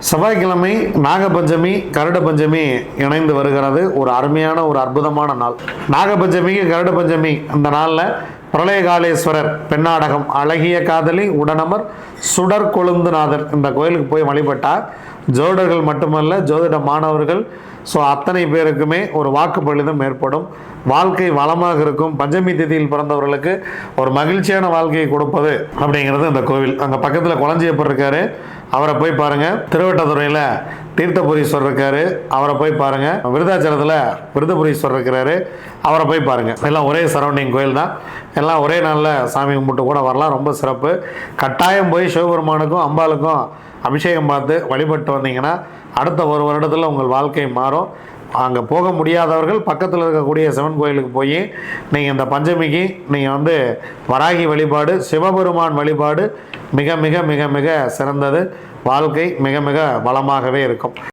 செவ்வாய்க்கிழமை நாகபஞ்சமி கருட பஞ்சமி இணைந்து வருகிறது. ஒரு அருமையான ஒரு அற்புதமான நாள். நாகபஞ்சமிக்கு கருட பஞ்சமி அந்த நாளில் பிரளயகாலேஸ்வரர் பெண்ணாடகம் அழகிய காதலி உடனமர் சுடர் கொழுந்துநாதர் இந்த கோயிலுக்கு போய் வழிபட்டால் ஜோதிடர்கள் மட்டுமல்ல ஜோதிட மாணவர்கள் அத்தனை பேருக்குமே ஒரு வாக்குப்பளிதம் ஏற்படும். வாழ்க்கை வளமாக இருக்கும். பஞ்சமி திதியில் பிறந்தவர்களுக்கு ஒரு மகிழ்ச்சியான வாழ்க்கையை கொடுப்பது அப்படிங்கிறது இந்த கோவில். அங்கே பக்கத்தில் குளஞ்சியப்பர் இருக்காரு, அவரை போய் பாருங்கள். திருவட்டத்துறையில் தீர்த்தபுரீஸ்வரர் இருக்காரு, அவரை போய் பாருங்கள். விருதாச்சலத்தில் விருதபுரீஸ்வரர் இருக்கிறாரு, அவரை போய் பாருங்கள். எல்லாம் ஒரே சரௌண்டிங் கோயில் தான். எல்லாம் ஒரே நாளில் சாமி கும்பிட்டு கூட வரலாம். ரொம்ப சிறப்பு. கட்டாயம் போய் சிவபெருமானுக்கும் அம்பாளுக்கும் அபிஷேகம் பார்த்து வழிபட்டு வந்தீங்கன்னா அடுத்த ஒரு வருடத்தில் உங்கள் வாழ்க்கை மாறும். அங்கே போக முடியாதவர்கள் பக்கத்தில் இருக்கக்கூடிய சிவன் கோயிலுக்கு போய் நீங்கள் இந்த பஞ்சமிக்கு நீங்கள் வராகி வழிபாடு சிவபெருமான் வழிபாடு மிக மிக மிக மிக சிறந்தது. வாழ்க்கை மிக மிக வளமாகவே இருக்கும்.